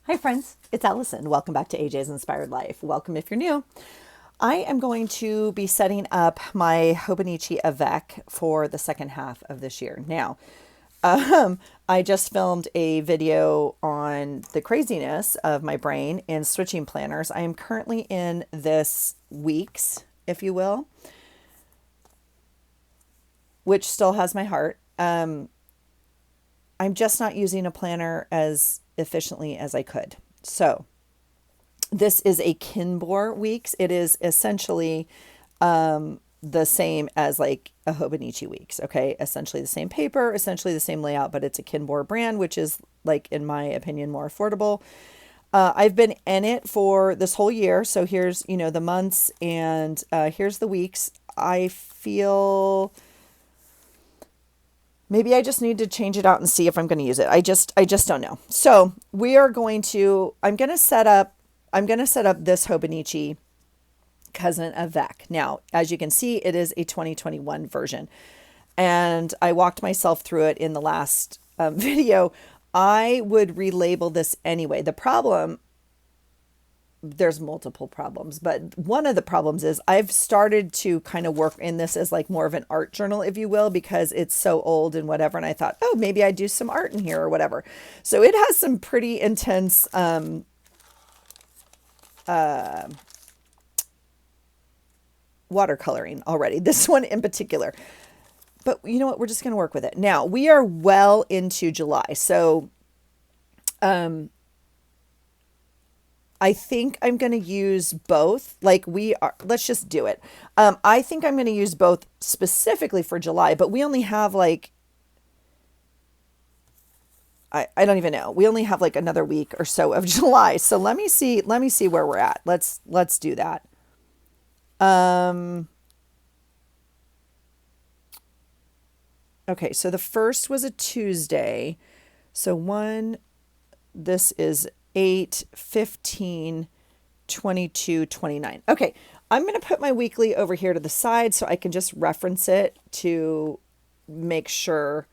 Hi friends, it's Allison. Welcome back to AJ's Inspired Life. Welcome if you're new. I am going to be setting up my hobonichi avec for the second half of this year. Now, I just filmed a video on the craziness of my brain and switching planners. I am currently in this week's, if you will, which still has my heart. I'm just not using a planner as efficiently as I could. So this is a Kinbor weeks. It is essentially the same as like a hobonichi weeks. Okay, essentially the same paper, essentially the same layout, but it's a Kinbor brand, which is, like, in my opinion, more affordable. I've been in it for this whole year. So here's, the months, and here's the weeks. I feel maybe I just need to change it out and see if I'm going to use it. I just don't know. So I'm going to set up this hobonichi cousin avec. Now, as you can see, it is a 2021 version. And I walked myself through it in the last video. I would relabel this anyway. There's multiple problems, but one of the problems is I've started to kind of work in this as like more of an art journal, if you will, because it's so old and whatever. And I thought, oh, maybe I do some art in here or whatever. So it has some pretty intense watercoloring already, this one in particular. But you know what? We're just going to work with it. Now, we are well into July. So I think I'm going to use both. Let's just do it. I think I'm going to use both specifically for July, but we only have I don't even know. We only have like another week or so of July. So let me see where we're at. Let's do that. Okay, so the first was a Tuesday. So this is 8, 15, 22, 29. Okay, I'm going to put my weekly over here to the side so I can just reference it to make sure,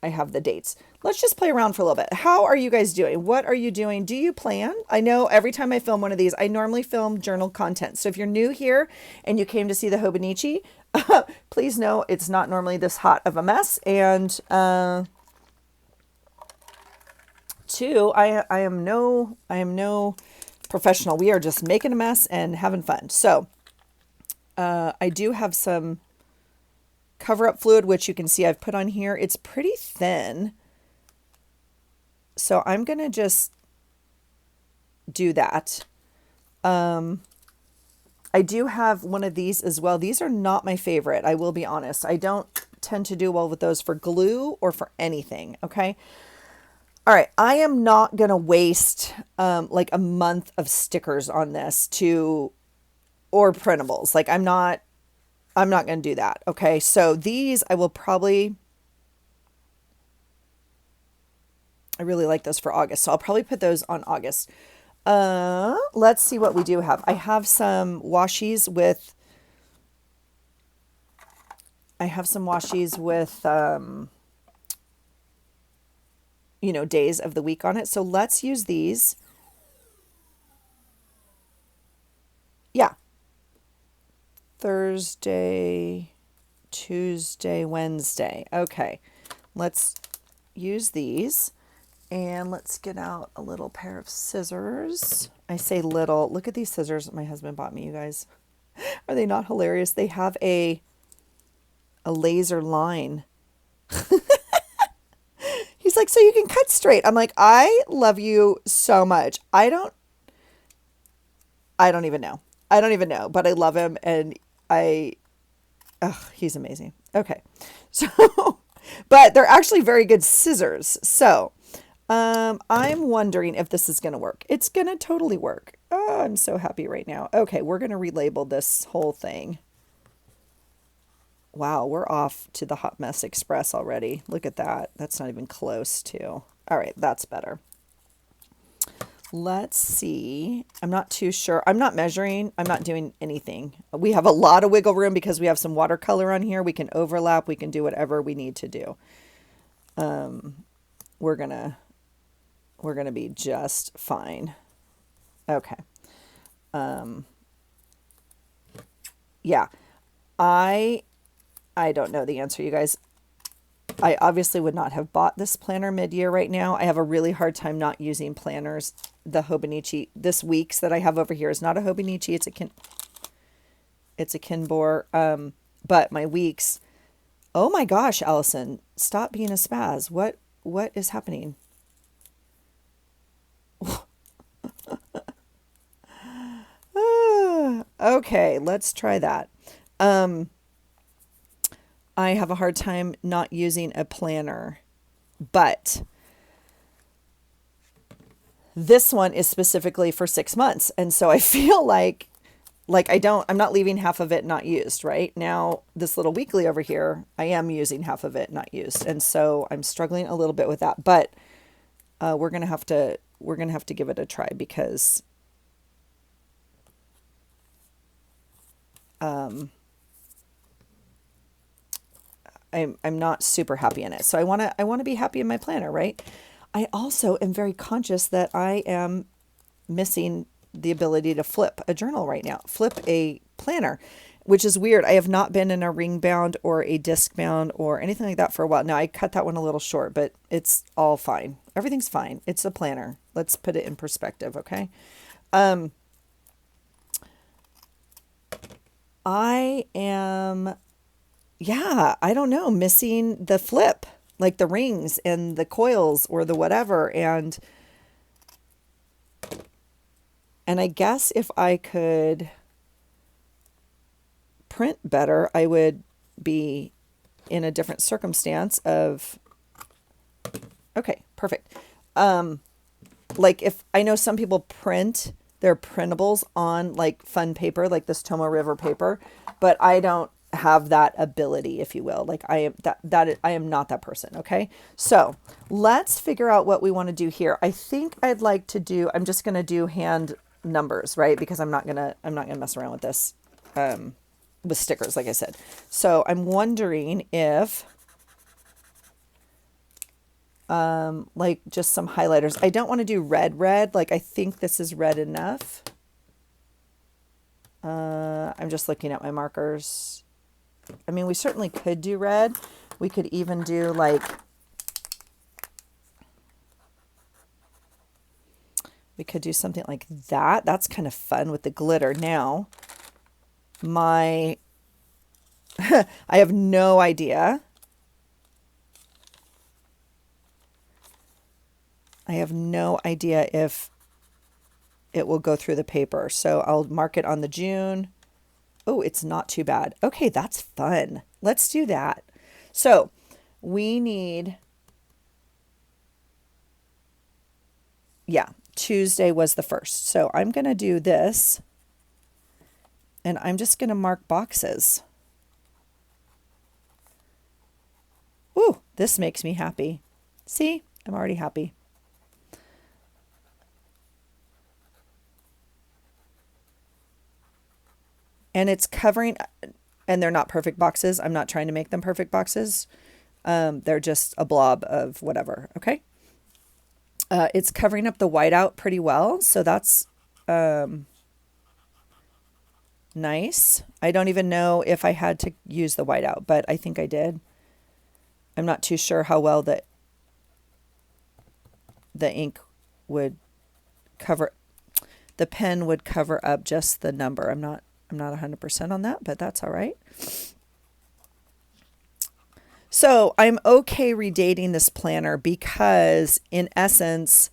I have the dates. Let's just play around for a little bit. How are you guys doing? What are you doing? Do you plan? I know every time I film one of these, I normally film journal content. So if you're new here and you came to see the hobonichi, please know it's not normally this hot of a mess. And two, I am no professional. We are just making a mess and having fun. So I do have some cover up fluid, which you can see I've put on here. It's pretty thin. So I'm going to just do that. I do have one of these as well. These are not my favorite. I will be honest. I don't tend to do well with those for glue or for anything. Okay. All right. I am not going to waste like a month of stickers on this or printables. Like I'm not going to do that. Okay. So these I really like those for August. So I'll probably put those on August. Let's see what we do have. I have some washies with days of the week on it. So let's use these. Yeah. Thursday, Tuesday, Wednesday. Okay. Let's use these. And let's get out a little pair of scissors. I say little. Look at these scissors my husband bought me, you guys. Are they not hilarious? They have a laser line. He's like, so you can cut straight. I'm like, I love you so much. I don't even know. I don't even know, but I love him, and he's amazing. Okay. So, but they're actually very good scissors. So, I'm wondering if this is going to work. It's going to totally work. Oh, I'm so happy right now. Okay, we're going to relabel this whole thing. Wow, we're off to the Hot Mess Express already. Look at that. That's not even close to. All right, that's better. Let's see. I'm not too sure. I'm not measuring. I'm not doing anything. We have a lot of wiggle room because we have some watercolor on here. We can overlap. We can do whatever we need to do. we're gonna be just fine. Okay. Yeah. I don't know the answer, you guys. I obviously would not have bought this planner mid-year right now. I have a really hard time not using planners. The hobonichi, this week's that I have over here is not a hobonichi. It's a Kinbor. But my weeks, oh my gosh, Allison, stop being a spaz. What is happening? Okay, let's try that. I have a hard time not using a planner, but this one is specifically for 6 months. And so I feel like I'm not leaving half of it not used, right? Now, this little weekly over here, I am using half of it not used. And so I'm struggling a little bit with that, but we're going to have to give it a try because I'm not super happy in it. So I want to be happy in my planner, right? I also am very conscious that I am missing the ability to flip a journal right now, flip a planner, which is weird. I have not been in a ring bound or a disc bound or anything like that for a while. Now I cut that one a little short, but it's all fine. Everything's fine. It's a planner. Let's put it in perspective. Okay. I am, yeah, I don't know, missing the flip, like the rings and the coils or the whatever. And I guess if I could print better, I would be in a different circumstance of, okay, perfect. Like if I know some people print their printables on like fun paper, like this Tomo River paper, but I don't have that ability, if you will. Like I am not that person. Okay. So let's figure out what we want to do here. I think I'd like to do, I'm just going to do hand numbers, right? Because I'm not going to mess around with this, with stickers, like I said. So I'm wondering if, like just some highlighters. I don't want to do red. Like I think this is red enough. I'm just looking at my markers. I mean, we certainly could do red. We could even do like, we could do something like that. That's kind of fun with the glitter. Now, I have no idea. I have no idea if it will go through the paper. So I'll mark it on the June. Oh, it's not too bad. Okay, that's fun. Let's do that. So we need, yeah, Tuesday was the 1st. So I'm going to do this and I'm just going to mark boxes. Ooh, this makes me happy. See, I'm already happy. And it's covering, and they're not perfect boxes. I'm not trying to make them perfect boxes. They're just a blob of whatever. Okay. It's covering up the whiteout pretty well. So that's nice. I don't even know if I had to use the whiteout, but I think I did. I'm not too sure how well the ink would cover, the pen would cover up just the number. I'm not 100% on that, but that's all right. So I'm okay redating this planner because in essence,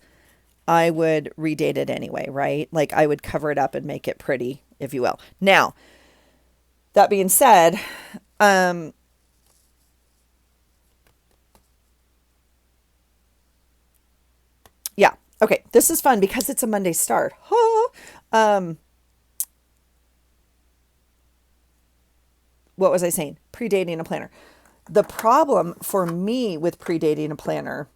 I would redate it anyway, right? Like I would cover it up and make it pretty, if you will. Now, that being said, yeah, okay, this is fun because it's a Monday start. What was I saying? Predating a planner. The problem for me with predating a planner,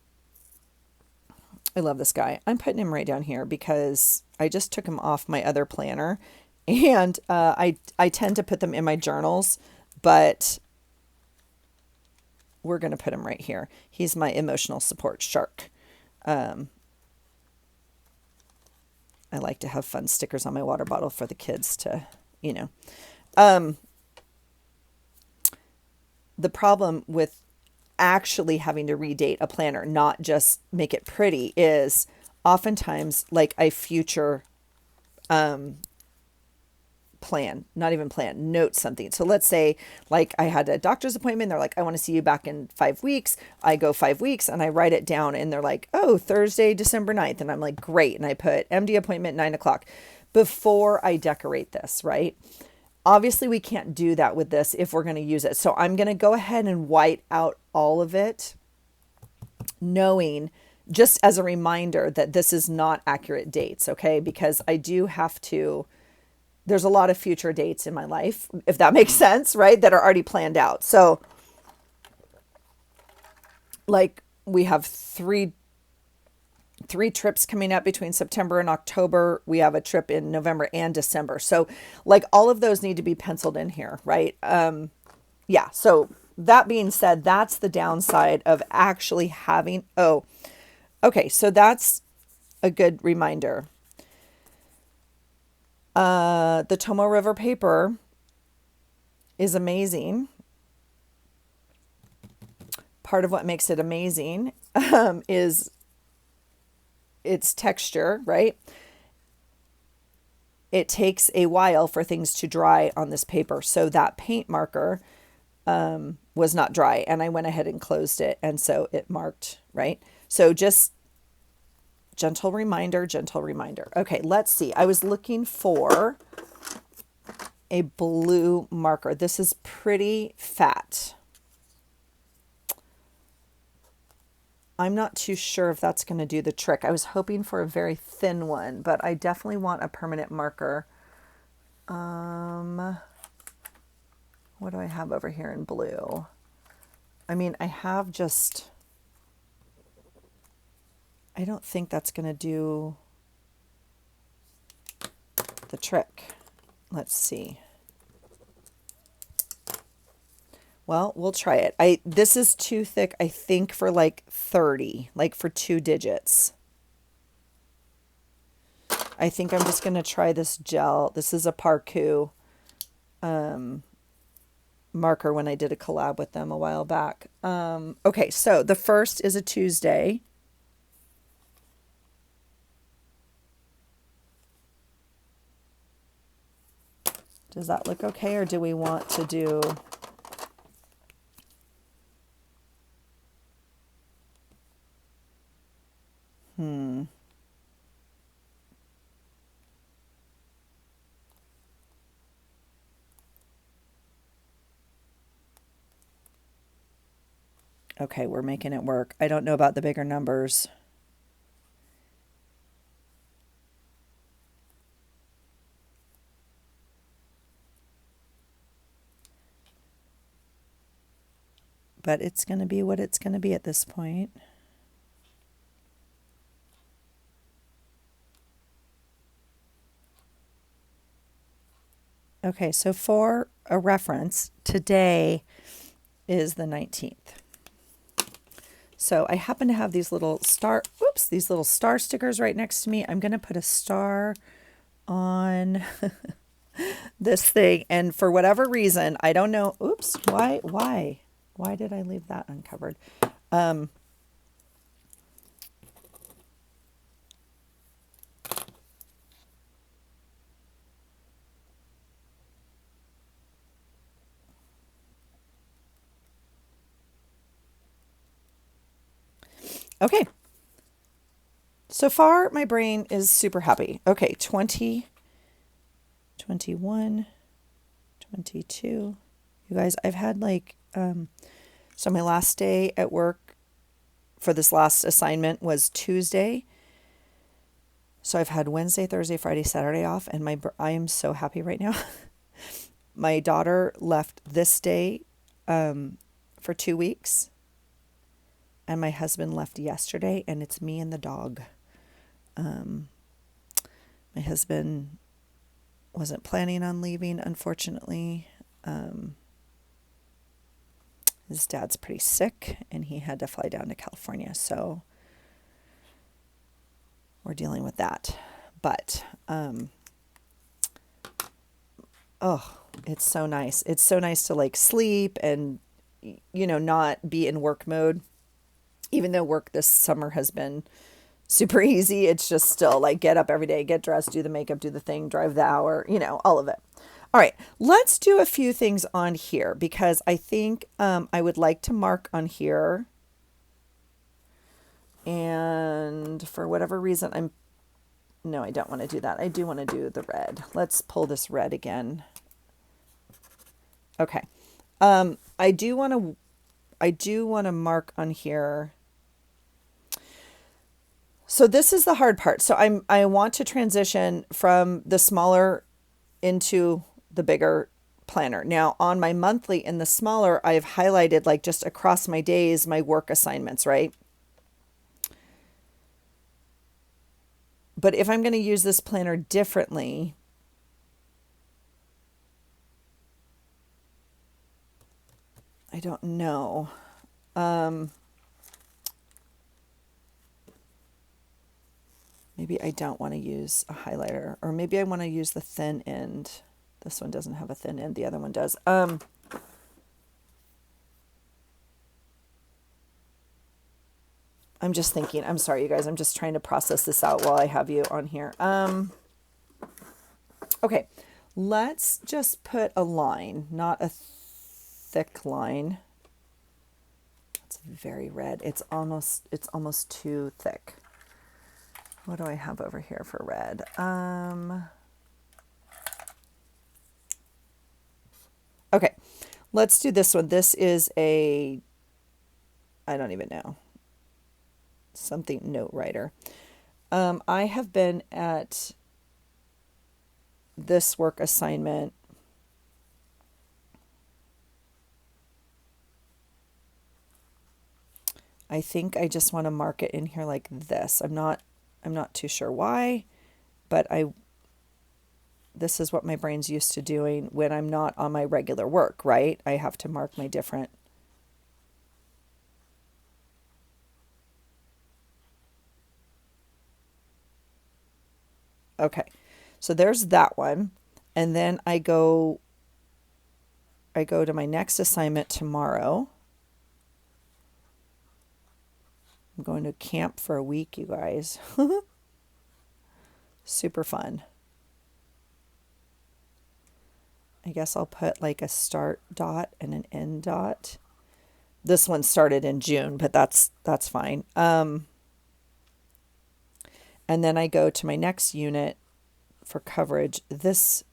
I love this guy. I'm putting him right down here because I just took him off my other planner, and I tend to put them in my journals, but we're going to put him right here. He's my emotional support shark. I like to have fun stickers on my water bottle for the kids to, you know. The problem with actually having to redate a planner, not just make it pretty, is oftentimes like I future plan, not even plan, note something. So let's say like I had a doctor's appointment. They're like, I want to see you back in 5 weeks. I go 5 weeks and I write it down and they're like, oh, Thursday, December 9th. And I'm like, great. And I put MD appointment 9 o'clock before I decorate this, right? Obviously we can't do that with this if we're going to use it. So I'm going to go ahead and white out all of it, knowing just as a reminder that this is not accurate dates. Okay. Because I do have to, there's a lot of future dates in my life, if that makes sense, right? That are already planned out. So like we have three trips coming up between September and October. We have a trip in November and December. So like all of those need to be penciled in here, right? Yeah. So that being said, that's the downside of actually having, oh, okay. So that's a good reminder. The Tomo River paper is amazing. Part of what makes it amazing is its texture, right? It takes a while for things to dry on this paper. So that paint marker was not dry, and I went ahead and closed it, and so it marked, right? So just gentle reminder, gentle reminder. Okay, let's see. I was looking for a blue marker. This is pretty fat. I'm not too sure if that's going to do the trick. I was hoping for a very thin one, but I definitely want a permanent marker. What do I have over here in blue? I mean, I have just, I don't think that's going to do the trick. Let's see. Well, we'll try it. This is too thick, I think, for like 30, like for 2 digits. I think I'm just going to try this gel. This is a Parku marker when I did a collab with them a while back. Okay, so the first is a Tuesday. Does that look okay, or do we want to do... Okay, we're making it work. I don't know about the bigger numbers. But it's going to be what it's going to be at this point. Okay, so for a reference, today is the 19th. So I happen to have these little star stickers right next to me. I'm going to put a star on this thing. And for whatever reason, I don't know. Oops, why did I leave that uncovered? Okay. So far, my brain is super happy. Okay, 20, 21, 22. You guys, I've had like, so my last day at work for this last assignment was Tuesday. So I've had Wednesday, Thursday, Friday, Saturday off, and I am so happy right now. My daughter left this day for 2 weeks, and my husband left yesterday, and it's me and the dog. My husband wasn't planning on leaving, unfortunately. his dad's pretty sick and he had to fly down to California. So we're dealing with that. But, oh, it's so nice. It's so nice to like sleep and, you know, not be in work mode. Even though work this summer has been super easy, it's just still like get up every day, get dressed, do the makeup, do the thing, drive the hour, you know, all of it. All right, let's do a few things on here because I think I would like to mark on here. And for whatever reason, no, I don't want to do that. I do want to do the red. Let's pull this red again. Okay. I do want to mark on here. So this is the hard part. So I want to transition from the smaller into the bigger planner. Now on my monthly in the smaller, I've highlighted like just across my days, my work assignments, right? But if I'm going to use this planner differently, I don't know. Maybe I don't want to use a highlighter, or maybe I want to use the thin end. This one doesn't have a thin end. The other one does. I'm just thinking. I'm sorry, you guys. I'm just trying to process this out while I have you on here. Okay, let's just put a line, not a thick line. It's very red. It's almost too thick. What do I have over here for red? Okay, let's do this one. This is I don't even know, something note writer. I have been at this work assignment I think I just want to mark it in here like this. I'm not too sure why, but this is what my brain's used to doing when I'm not on my regular work, right? I have to mark my different. Okay. So there's that one. And then I go to my next assignment tomorrow. I'm going to camp for a week, you guys. Super fun. I guess I'll put like a start dot and an end dot. This one started in June, but that's fine. And then I go to my next unit for coverage this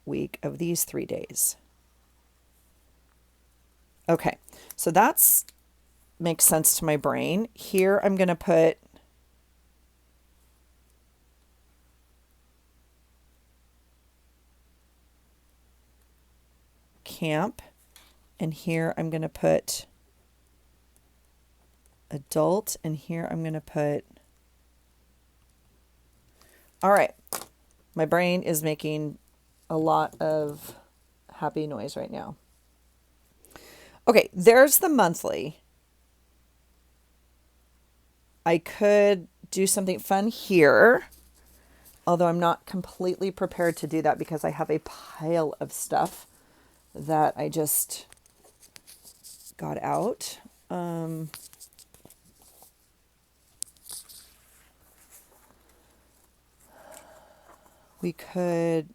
week of these 3 days. Okay, so that's makes sense to my brain. Here I'm going to put camp, and here I'm going to put adult, and here I'm going to put, all right, my brain is making a lot of happy noise right now. Okay, there's the monthly. I could do something fun here, although I'm not completely prepared to do that because I have a pile of stuff that I just got out. We could,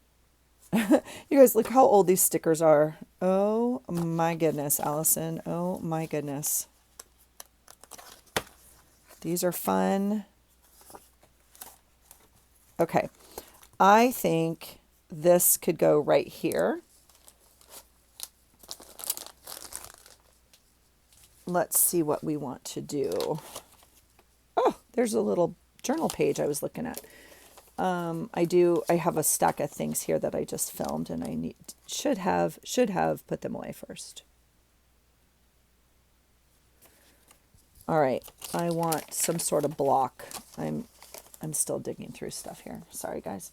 you guys, look how old these stickers are. Oh my goodness, Allison. Oh my goodness. These are fun. Okay. I think this could go right here. Let's see what we want to do. Oh, there's a little journal page I was looking at. I have a stack of things here that I just filmed, and I should have put them away first. All right, I want some sort of block. I'm still digging through stuff here. Sorry, guys.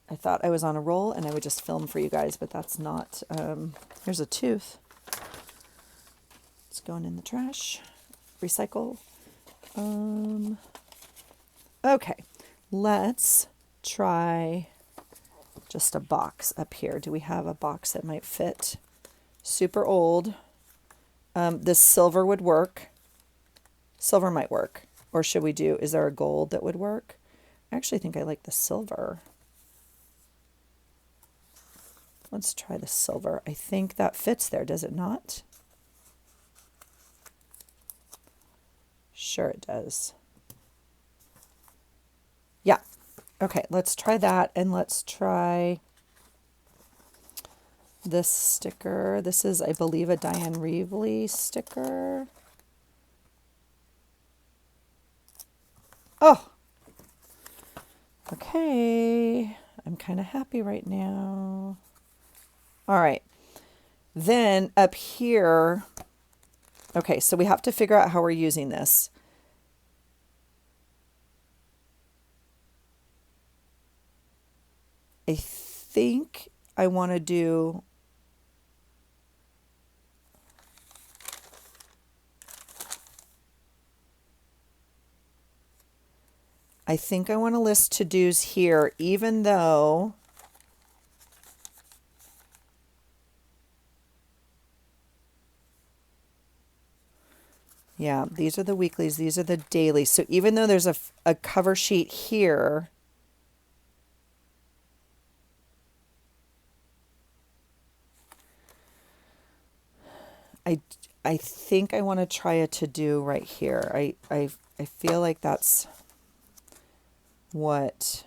I thought I was on a roll and I would just film for you guys, but that's not. Here's a tooth. going in the trash. Recycle. Okay, let's try just a box up here. Do we have a box that might fit? Super old. This silver would work. Silver might work. Or should we do, is there a gold that would work? I actually think I like the silver. Let's try the silver. I think that fits there, does it not? Sure it does. Yeah. Okay, let's try that, and let's try this sticker. This is, I believe, a Diane Reevely sticker. Oh! Okay. I'm kind of happy right now. All right. Then up here, okay, so we have to figure out how we're using this. I think I want to do to list to-dos here, even though yeah, these are the weeklies, these are the dailies. So even though there's a cover sheet here, I think I want to try a to-do right here. I feel like that's what...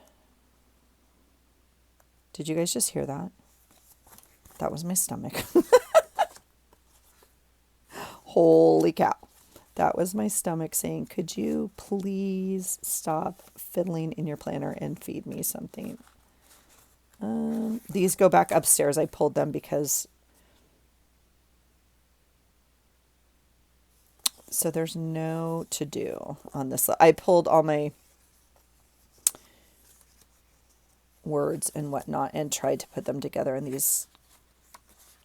Did you guys just hear that? That was my stomach. Holy cow. That was my stomach saying, could you please stop fiddling in your planner and feed me something? These go back upstairs. I pulled them because... So there's no to-do on this. I pulled all my words and whatnot and tried to put them together in these.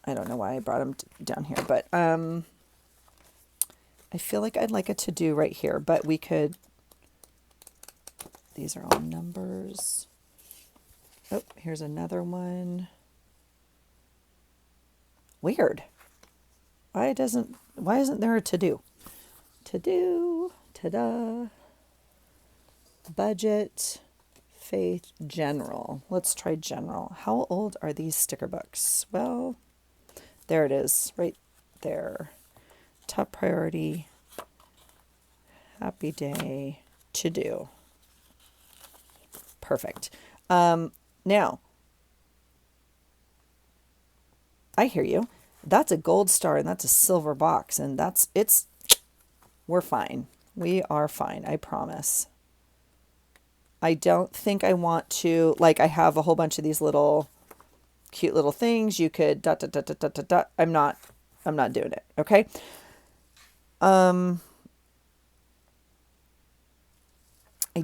I don't know why I brought them down here, but I feel like I'd like a to-do right here, but we could, these are all numbers. Oh, here's another one. Weird. Why isn't there a to-do? To-do, ta-da, budget, faith, general. Let's try general. How old are these sticker books? Well, there it is, right there. Top priority, happy day, to-do. Perfect. Now, I hear you. That's a gold star and that's a silver box, and we're fine. We are fine, I promise. I don't think I want to, like, I have a whole bunch of these little cute little things. You could dot dot dot dot dot dot dot. I'm not doing it, okay? I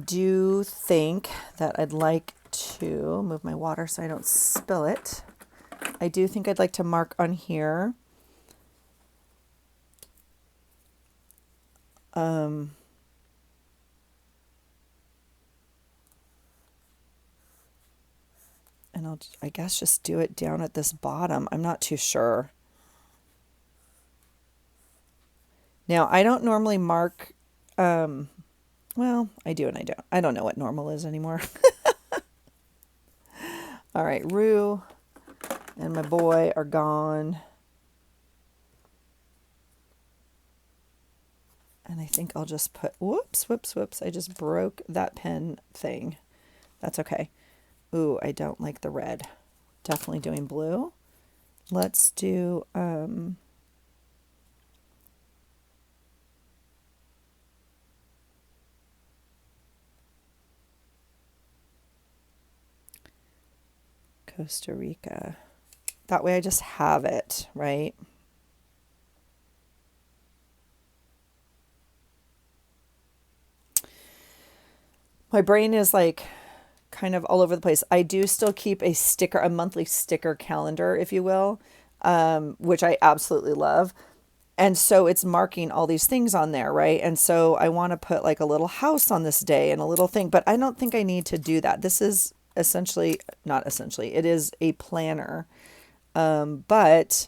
do think that I'd like to move my water so I don't spill it. I do think I'd like to mark on here. And I guess just do it down at this bottom. I'm not too sure. Now, I don't normally mark, well, I do and I don't. I don't know what normal is anymore. All right, Rue and my boy are gone. And I think I'll just put, whoops. I just broke that pen thing. That's okay. Ooh, I don't like the red. Definitely doing blue. Let's do, Costa Rica. That way I just have it, right? My brain is like kind of all over the place. I do still keep a monthly sticker calendar, if you will, which I absolutely love. And so it's marking all these things on there, right? And so I want to put like a little house on this day and a little thing, but I don't think I need to do that. This is essentially, not essentially, it is a planner. But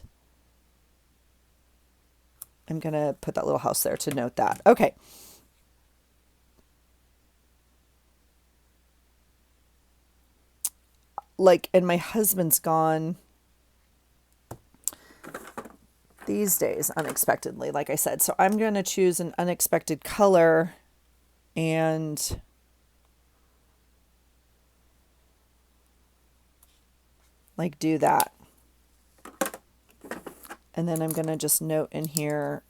I'm going to put that little house there to note that. Okay. Like, and my husband's gone these days unexpectedly, like I said. So I'm going to choose an unexpected color and like do that. And then I'm going to just note in here,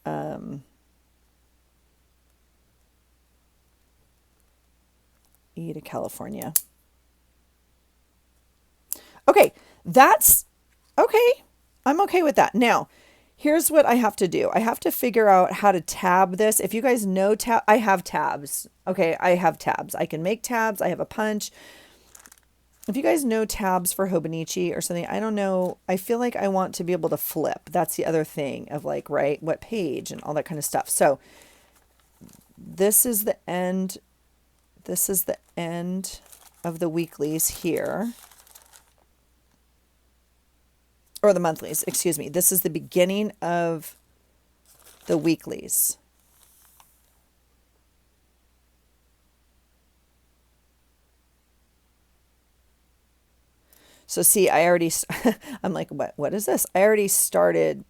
E to California. Okay, that's okay. I'm okay with that. Now, here's what I have to do. I have to figure out how to tab this. If you guys know tab, I have tabs. Okay, I have tabs. I can make tabs. I have a punch. If you guys know tabs for hobonichi or something, I don't know. I feel like I want to be able to flip. That's the other thing of like, right, what page and all that kind of stuff. So this is the end. This is the end of the weeklies here. Or the monthlies, excuse me. This is the beginning of the weeklies. So see, I already, I'm like, what is this? I already started.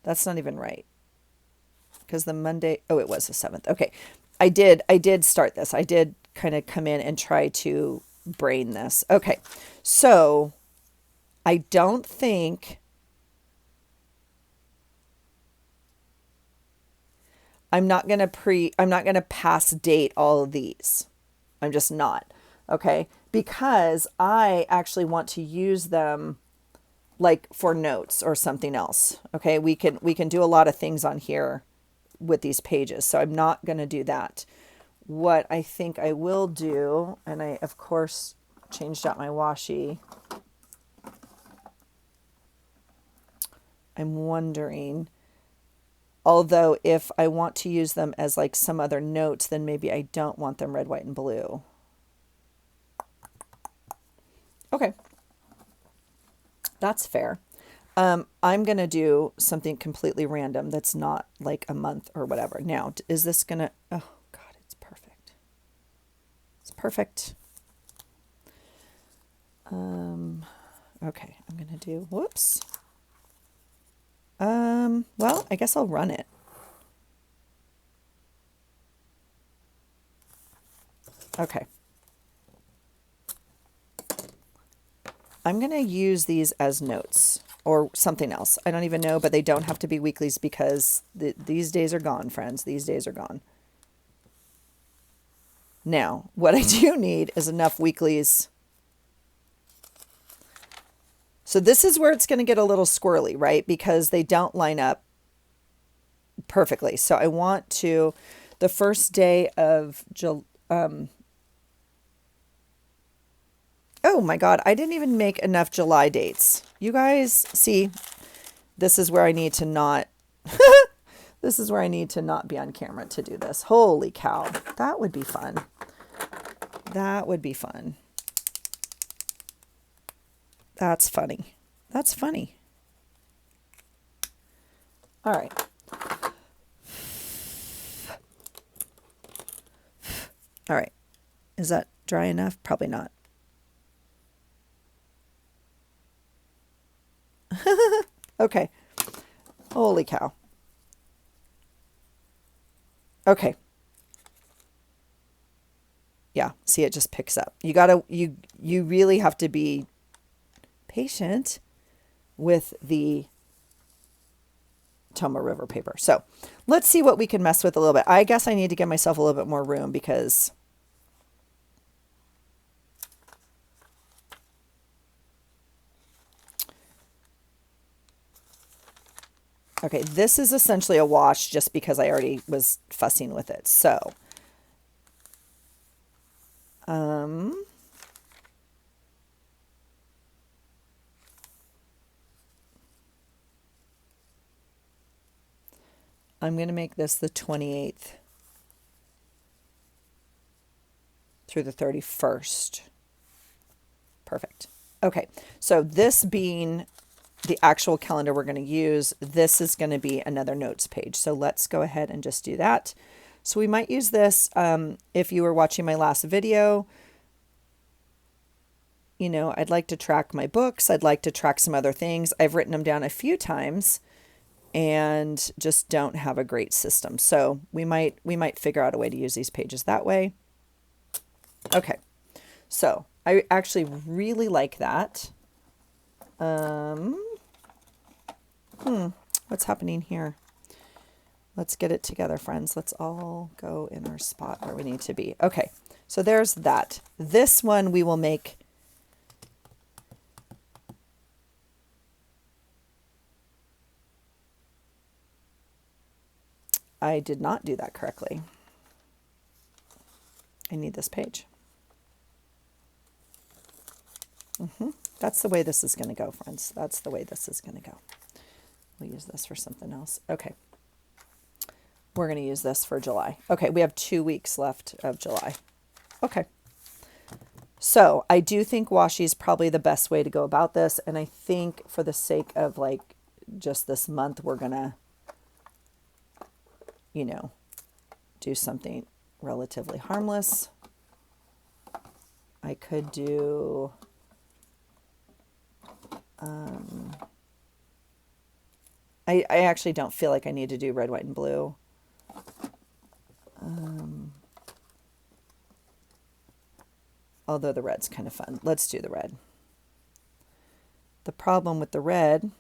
That's not even right. Because the Monday, oh, it was the 7th. Okay. I did start this. I did kind of come in and try to brain this. Okay. So I don't think I'm not going to pass date all of these. I'm just not. Okay. Because I actually want to use them like for notes or something else. Okay. We can do a lot of things on here with these pages. So I'm not going to do that. What I think I will do, and I, of course, changed out my washi. I'm wondering, although if I want to use them as like some other notes, then maybe I don't want them red, white, and blue. Okay. That's fair. I'm going to do something completely random that's not like a month or whatever. Now, is this going to, oh God, it's perfect. It's perfect. Okay, I'm going to do, whoops. Well, I guess I'll run it. Okay. I'm going to use these as notes or something else. I don't even know, but they don't have to be weeklies because these days are gone, friends. These days are gone. Now, what I do need is enough weeklies. So this is where it's going to get a little squirrely, right? Because they don't line up perfectly. So I want to, the first day of oh my God, I didn't even make enough July dates. You guys, see, this is where I need to not, this is where I need to not be on camera to do this. Holy cow. That would be fun. That would be fun. That's funny. That's funny. All right. All right. Is that dry enough? Probably not. Okay. Holy cow. Okay. Yeah, see, it just picks up. You really have to be patient with the Toma River paper. So let's see what we can mess with a little bit. I guess I need to give myself a little bit more room because okay, this is essentially a wash just because I already was fussing with it. So, I'm going to make this the 28th through the 31st. Perfect. Okay, so this being the actual calendar we're going to use, this is going to be another notes page. So let's go ahead and just do that. So we might use this, if you were watching my last video, you know, I'd like to track my books. I'd like to track some other things. I've written them down a few times and just don't have a great system. So we might figure out a way to use these pages that way. Okay, so I actually really like that. What's happening here? Let's get it together, friends. Let's all go in our spot where we need to be. Okay, so there's that. This one we will make I did not do that correctly. I need this page. That's the way this is going to go, friends. That's the way this is going to go. We'll use this for something else. Okay. We're going to use this for July. Okay, we have 2 weeks left of July. Okay. So I do think washi is probably the best way to go about this. And I think for the sake of like just this month, we're going to, you know, do something relatively harmless. I could do, I actually don't feel like I need to do red, white, and blue. Although the red's kind of fun. Let's do the red. The problem with the red,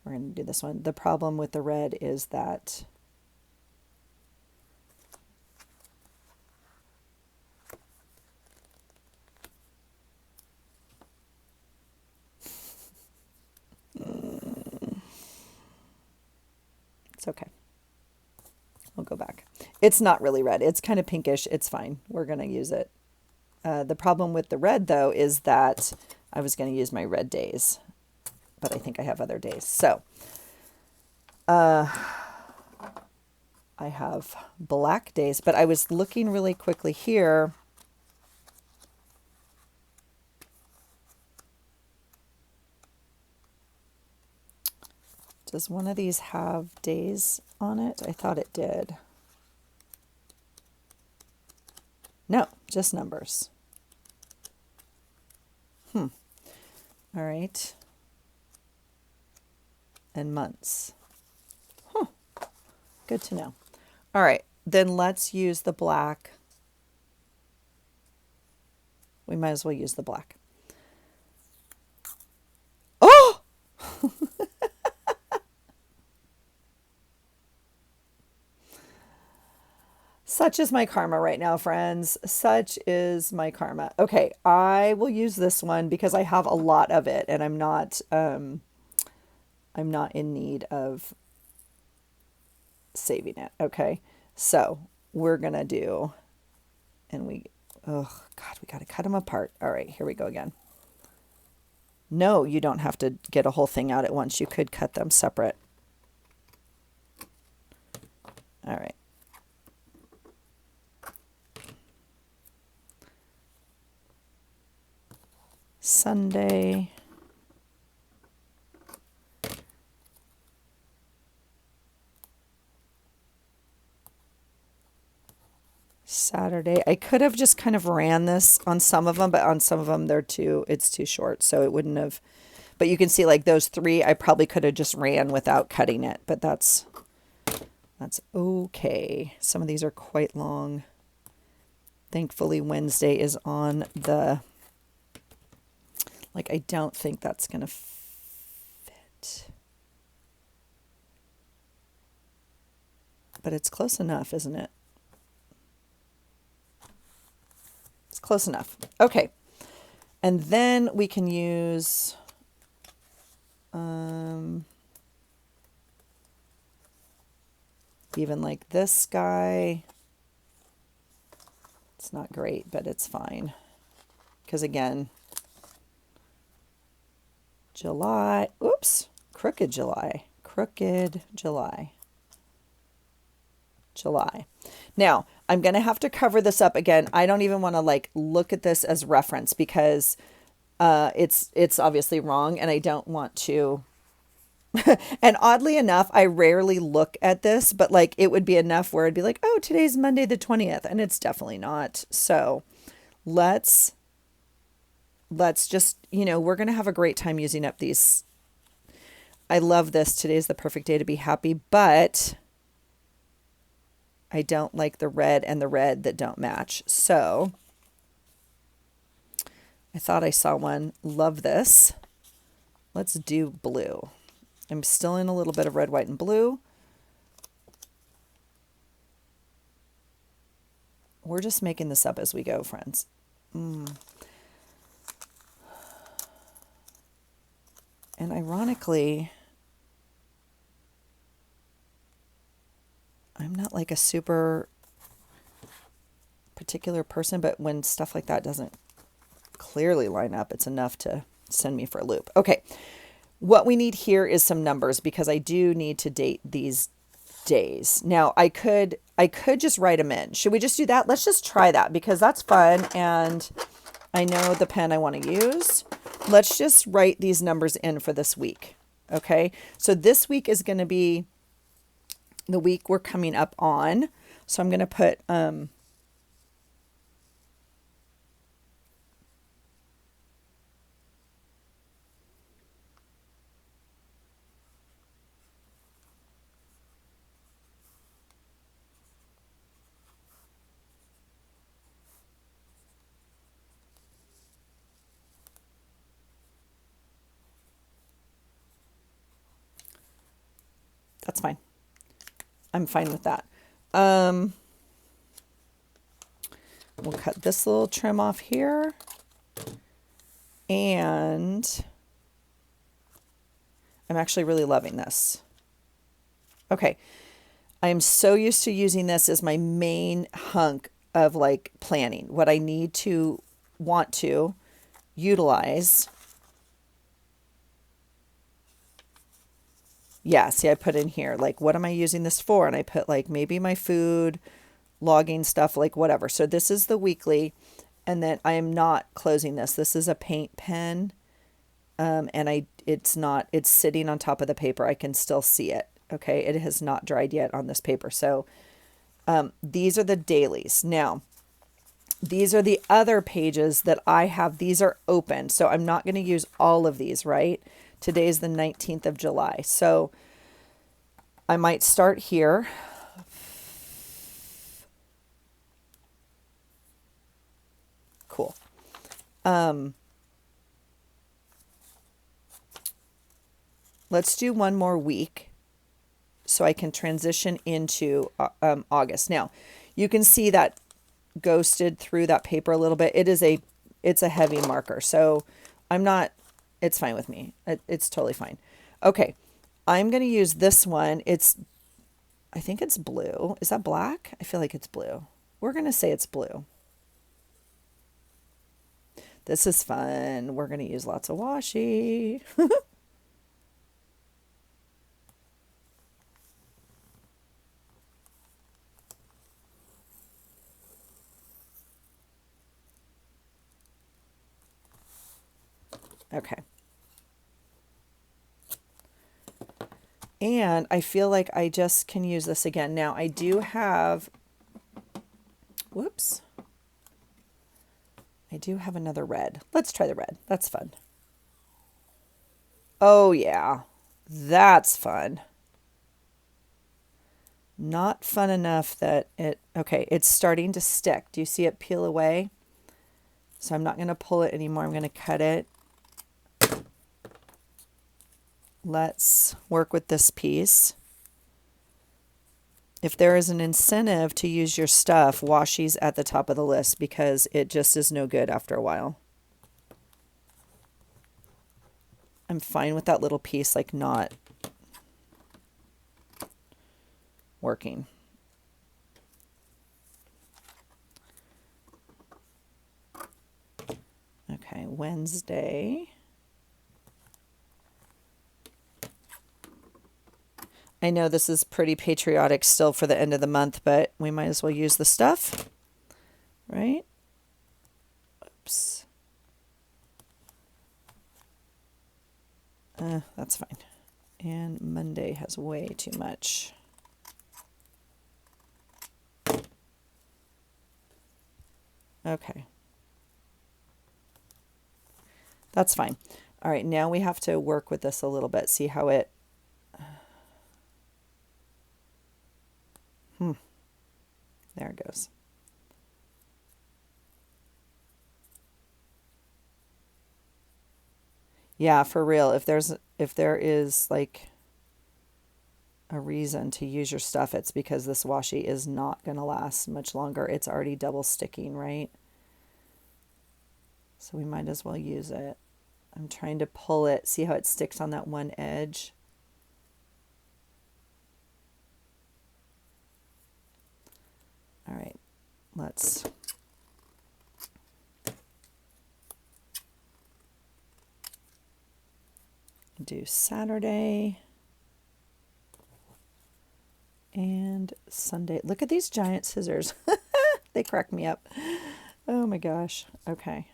we're going to do this one. The problem with the red is that it's okay. We'll go back. It's not really red. It's kind of pinkish. It's fine. We're going to use it. The problem with the red, though, is that I was going to use my red days, but I think I have other days. So I have black days, but I was looking really quickly here. Does one of these have days on it? I thought it did. No, just numbers. All right. And months. Good to know. All right, then let's use the black. We might as well use the black. Oh! Such is my karma right now, friends. Such is my karma. Okay, I will use this one because I have a lot of it and I'm not in need of saving it. Okay, so we're gonna do, and oh God, we gotta cut them apart. All right, here we go again. No, you don't have to get a whole thing out at once. You could cut them separate. All right. Sunday. Saturday. I could have just kind of ran this on some of them, but on some of them it's too short, so it wouldn't have. But you can see like those 3, I probably could have just ran without cutting it, but that's okay. Some of these are quite long. Thankfully, Wednesday is on the, like, I don't think that's going to fit. But it's close enough, isn't it? It's close enough. Okay. And then we can use even like this guy. It's not great, but it's fine. Because again, July, oops, crooked July. July. Now, I'm going to have to cover this up again. I don't even want to like look at this as reference because it's obviously wrong and I don't want to. And oddly enough, I rarely look at this, but like it would be enough where I'd be like, oh, today's Monday the 20th, and it's definitely not. So let's just, we're going to have a great time using up these. I love this. Today's the perfect day to be happy, but I don't like the red and the red that don't match. So I thought I saw one. Love this. Let's do blue. I'm still in a little bit of red, white, and blue. We're just making this up as we go, friends. And ironically, I'm not like a super particular person, but when stuff like that doesn't clearly line up, it's enough to send me for a loop. Okay. What we need here is some numbers because I do need to date these days. Now I could just write them in. Should we just do that? Let's just try that because that's fun and I know the pen I want to use. Let's just write these numbers in for this week. Okay. So this week is going to be the week we're coming up on. So I'm going to put, that's fine. I'm fine with that. We'll cut this little trim off here. And I'm actually really loving this. Okay. I am so used to using this as my main hunk of like planning. What I need to want to utilize. Yeah, see, I put in here, like, what am I using this for? And I put like maybe my food, logging stuff, like whatever. So this is the weekly. And then I am not closing this. This is a paint pen. And it's sitting on top of the paper. I can still see it. Okay. It has not dried yet on this paper. So, these are the dailies. Now, these are the other pages that I have. These are open. So I'm not going to use all of these, right? Today is the 19th of July. So I might start here. Cool. Let's do one more week so I can transition into August. Now, you can see that ghosted through that paper a little bit. It's a heavy marker. So it's fine with me. It's totally fine. Okay. I'm going to use this one. I think it's blue. Is that black? I feel like it's blue. We're going to say it's blue. This is fun. We're going to use lots of washi. Okay. And I feel like I just can use this again. Now I do have, whoops. I do have another red. Let's try the red. That's fun. Oh yeah, that's fun. Not fun enough that okay, it's starting to stick. Do you see it peel away? So I'm not going to pull it anymore. I'm going to cut it. Let's work with this piece. If there is an incentive to use your stuff, washi's at the top of the list because it just is no good after a while. I'm fine with that little piece like not working. Okay, Wednesday. I know this is pretty patriotic still for the end of the month, but we might as well use the stuff, right? Oops. That's fine. And Monday has way too much. Okay. That's fine. All right, now we have to work with this a little bit, see how it... There it goes. Yeah, for real. If there is like a reason to use your stuff, it's because this washi is not going to last much longer. It's already double sticking, right? So we might as well use it. I'm trying to pull it, see how it sticks on that one edge. All right, let's do Saturday and Sunday. Look at these giant scissors. They crack me up. Oh my gosh. Okay.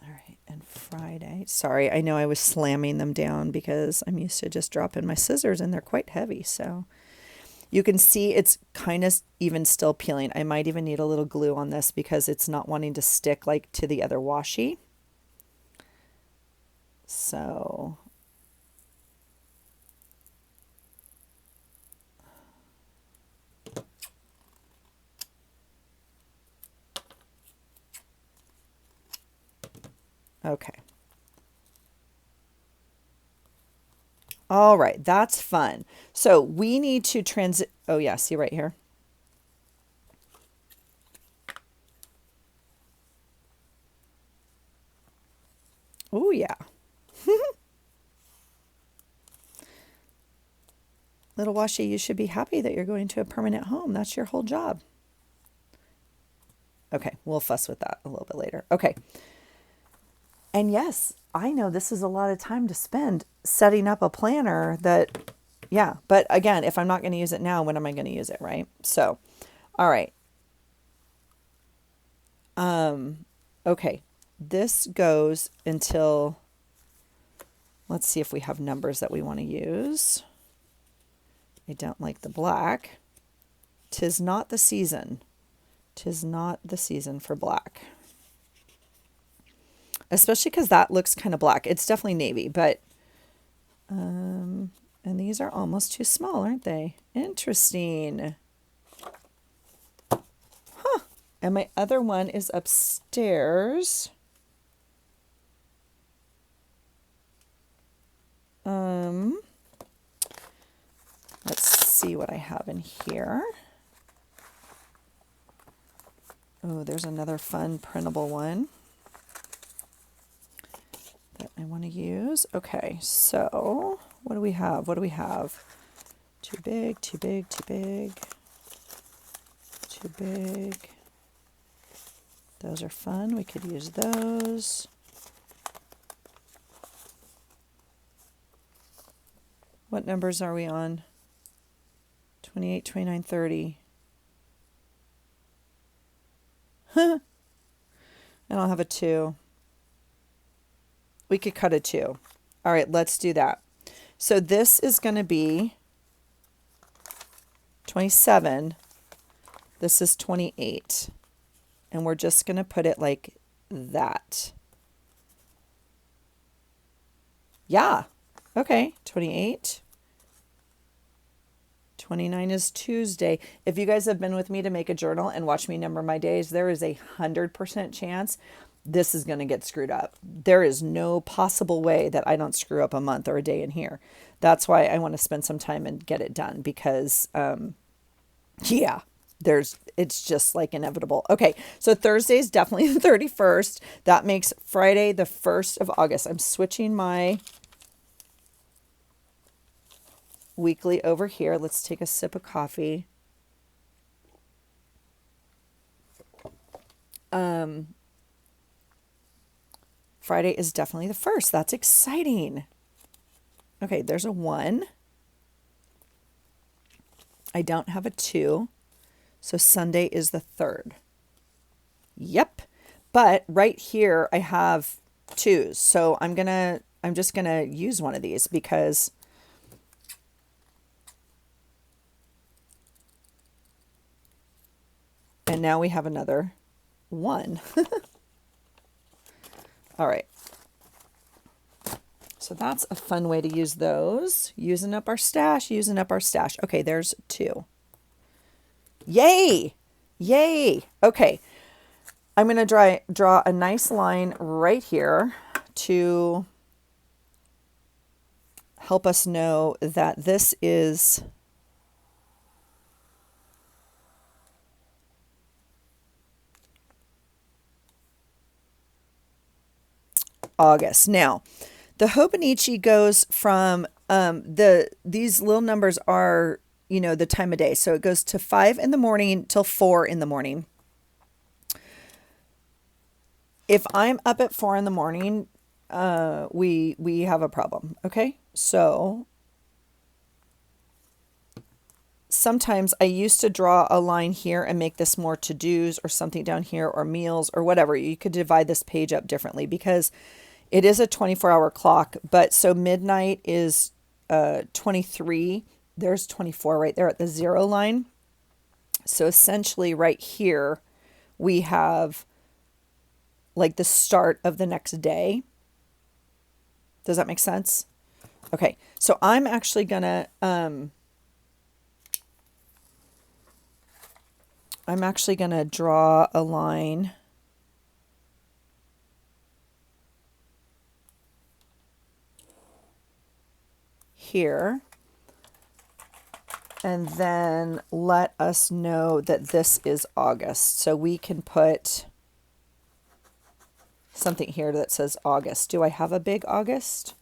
All right, and Friday. Sorry, I know I was slamming them down because I'm used to just dropping my scissors and they're quite heavy. So you can see it's kind of even still peeling. I might even need a little glue on this because it's not wanting to stick like to the other washi. So okay. All right, that's fun. So we need to oh yeah, see right here. Oh yeah. Little washi, you should be happy that you're going to a permanent home. That's your whole job. Okay, we'll fuss with that a little bit later. Okay. And yes, I know this is a lot of time to spend setting up a planner that, yeah, but again, if I'm not going to use it now, when am I going to use it, right? So, all right. Okay, this goes until, let's see if we have numbers that we want to use. I don't like the black. 'Tis not the season. 'Tis not the season for black. Especially because that looks kind of black. It's definitely navy, but, and these are almost too small, aren't they? Interesting. Huh. And my other one is upstairs. Let's see what I have in here. Oh, there's another fun printable one that I want to use. Okay, so what do we have? What do we have? Too big, too big, too big, too big. Those are fun. We could use those. What numbers are we on? 28, 29, 30. I don't have a 2. We could cut a 2. All right, let's do that. So this is going to be 27. This is 28. And we're just going to put it like that. Yeah. Okay, 28. 29 is Tuesday. If you guys have been with me to make a journal and watch me number my days, there is 100% chance this is going to get screwed up. There is no possible way that I don't screw up a month or a day in here. That's why I want to spend some time and get it done because, yeah, it's just like inevitable. Okay, so Thursday is definitely the 31st. That makes Friday the 1st of August. I'm switching my weekly over here. Let's take a sip of coffee. Friday is definitely the 1st. That's exciting. Okay, there's a 1. I don't have a 2. So Sunday is the 3rd. Yep. But right here I have 2s. So I'm just going to use one of these because and now we have another 1. All right. So that's a fun way to use those. Using up our stash, using up our stash. Okay, there's 2. Yay! Yay! Okay. I'm going to draw a nice line right here to help us know that this is August. Now, the hobonichi goes from these little numbers are, the time of day. So it goes to 5 in the morning till 4 in the morning. If I'm up at 4 in the morning, we have a problem. Okay. So sometimes I used to draw a line here and make this more to-dos or something down here or meals or whatever. You could divide this page up differently because it is a 24-hour clock, but so midnight is 23. There's 24 right there at the 0 line. So essentially right here, we have like the start of the next day. Does that make sense? Okay, so I'm actually gonna draw a line here and then let us know that this is August. So we can put something here that says August. Do I have a big August?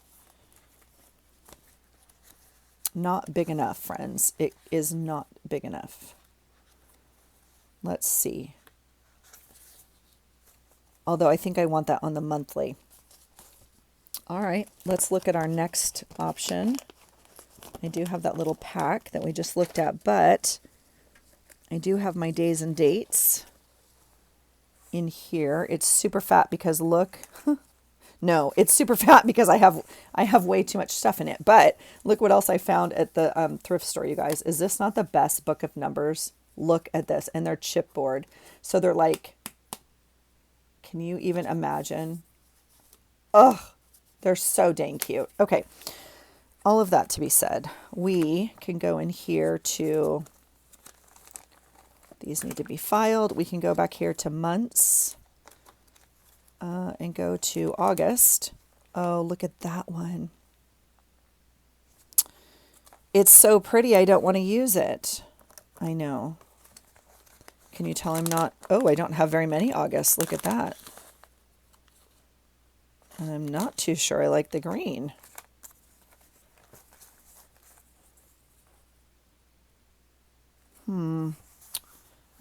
Not big enough, friends. It is not big enough. Let's see. Although I think I want that on the monthly. All right, let's look at our next option. I do have that little pack that we just looked at, but I do have my days and dates in here. It's super fat because look, no, it's super fat because I have way too much stuff in it. But look what else I found at the thrift store, you guys. Is this not the best book of numbers? Look at this, and they're chipboard. So they're like, can you even imagine? Ugh, they're so dang cute. Okay, all of that to be said, we can go in here to, these need to be filed. We can go back here to months and go to August. Oh, look at that one. It's so pretty. I don't want to use it. I know. Can you tell I'm not? Oh, I don't have very many Augusts. Look at that. And I'm not too sure I like the green.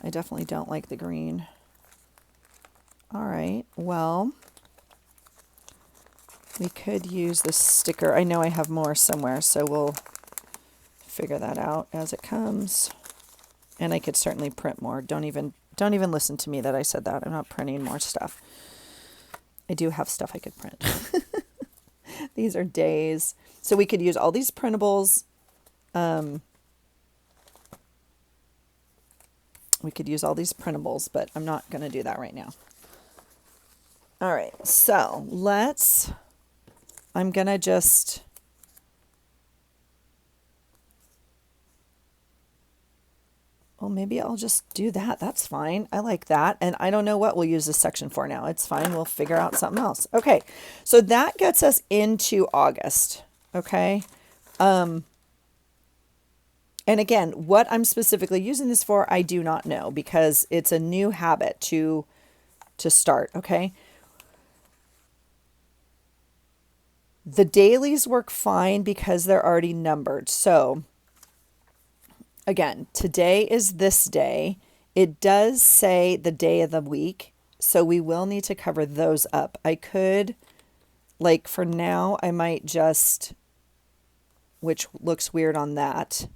I definitely don't like the green. All right, well, we could use this sticker. I know I have more somewhere, so we'll figure that out as it comes. And I could certainly print more. Don't even listen to me that I said that. I'm not printing more stuff. I do have stuff I could print. These are days. So we could use all these printables. We could use all these printables, but I'm not going to do that right now. All right, so I'm going to just, well, maybe I'll just do that. That's fine. I like that. And I don't know what we'll use this section for now. It's fine. We'll figure out something else. Okay, so that gets us into August, okay? And again, what I'm specifically using this for, I do not know because it's a new habit to start, okay? The dailies work fine because they're already numbered. So again, today is this day. It does say the day of the week, so we will need to cover those up. I could like for now, I might just, which looks weird on that.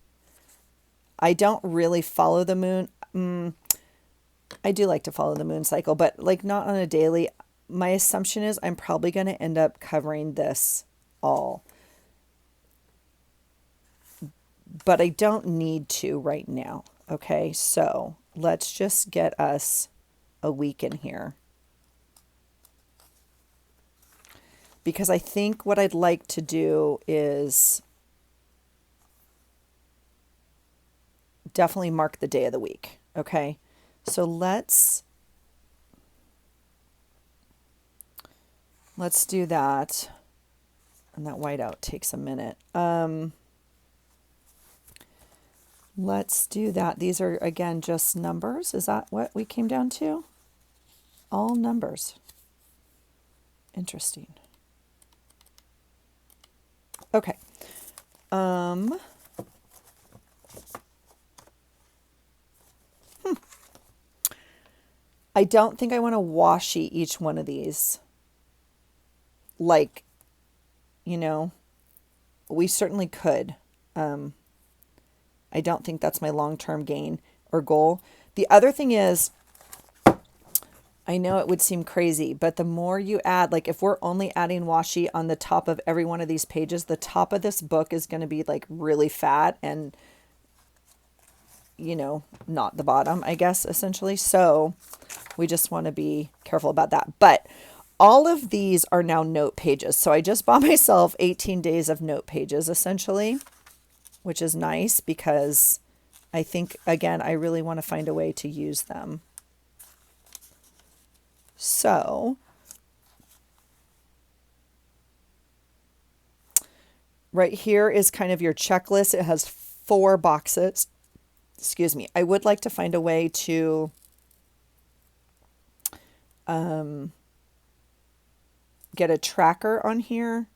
I don't really follow the moon. I do like to follow the moon cycle, but like not on a daily. My assumption is I'm probably going to end up covering this all, but I don't need to right now. Okay, so let's just get us a week in here. Because I think what I'd like to do is definitely mark the day of the week. Okay, so let's do that. And that whiteout takes a minute. Let's do that. These are, again, just numbers. Is that what we came down to? All numbers. Interesting. Okay. I don't think I want to washi each one of these. Like, you know, we certainly could. I don't think that's my long-term gain or goal. The other thing is, I know it would seem crazy, but the more you add, like if we're only adding washi on the top of every one of these pages, the top of this book is going to be like really fat and, you know, not the bottom, I guess, essentially. So we just want to be careful about that. But all of these are now note pages. So I just bought myself 18 days of note pages, essentially, which is nice because I think, again, I really want to find a way to use them. So right here is kind of your checklist. It has 4 boxes. Excuse me. I would like to find a way to get a tracker on here.